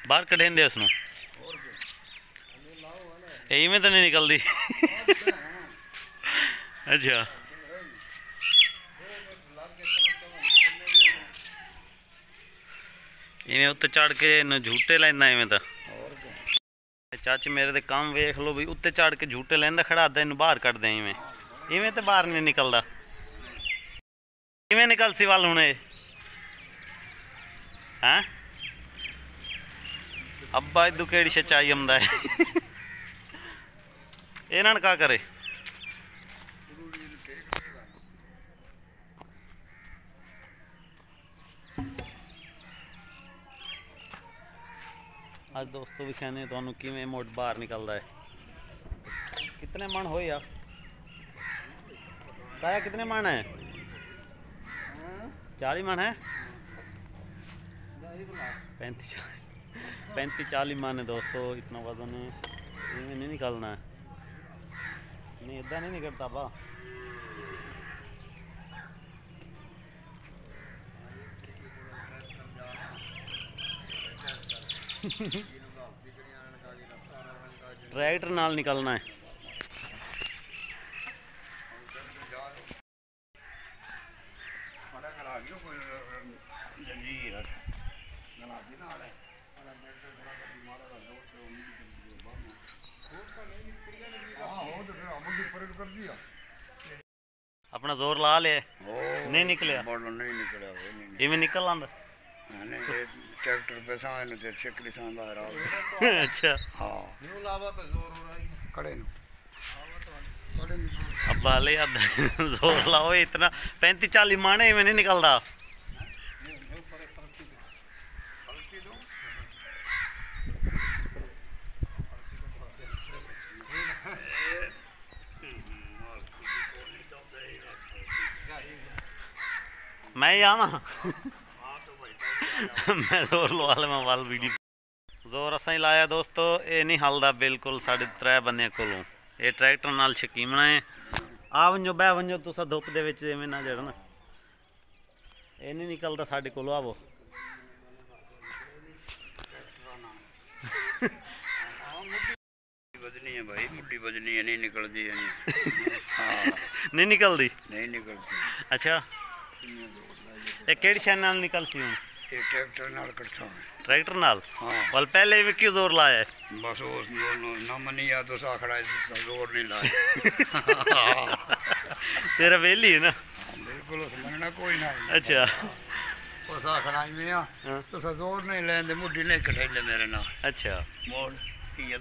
बाहर कढ़ें दे उसनू इवें तो नहीं निकलती। अच्छा इवें उत्ते चढ़ के झूटे लैंदा इवें तो चाची मेरे ते काम वेख लो भी उत्ते चढ़ के झूटे लैंदा खड़ा इन बाहर कट दें इवें इवें तो बाहर नहीं निकलता। किवें निकल सी वाल हुणे हैं अब्बा इदू केड़ी सच्चाई आंदा है। इन्हां का करे आज दोस्तों विखाने तुहानू किवें मोट बाहर निकलता है। कितने मन हो या साया कितने मन है 40 मन है 35-40 मन है दोस्तों। इतना वजन इवें नहीं निकलना है नहीं इदा नहीं निकलता बा। ट्रैक्टर नाल निकलना है। अपना जोर ला ले नहीं निकलिया नहीं निकलिया इवें निकल आंदा ट्रैक्टर पे सामने ते चक्री सा बाहर आ। अच्छा हां न्यू लावा तो जोर हो रहा है कड़े नु अब वाले याद जोर लाओ इतना 35-40 माने इवें नहीं निकलदा। मैं ही आवा मैं जोर लवा ले मैं वाल वीडियो जोर असा ही लाया दोस्तों ये नहीं हलदा बिल्कुल। साढ़े 3 बंदे कोलों ये ट्रैक्टर नाल शकीमना है। आ वंजो बह वंजो तुसा धुप दे विच इवें ना जड़ना ये नहीं निकलता साढ़े कोलों आवो। बजनी है भाई मुड्डी बजनी है नहीं निकलती है नहीं निकलती नहीं निकलती। अच्छा ये केड़ी शै नाल निकलती हूँ ये ट्रैक्टर नाल कटता है ट्रैक्टर नाल। हाँ वल पहले भी क्यों जोर लाया है बस उस ना मनी या तो साखड़ा जोर नहीं लाया। तेरा वेली है ना बिल्कुल उस मंगना कोई ना। अच्छा उस आखड़ा में तो जोर नहीं लेंदे मुड्डी नहीं कटेंदे मेरे नाल। अच्छा मोड़ ये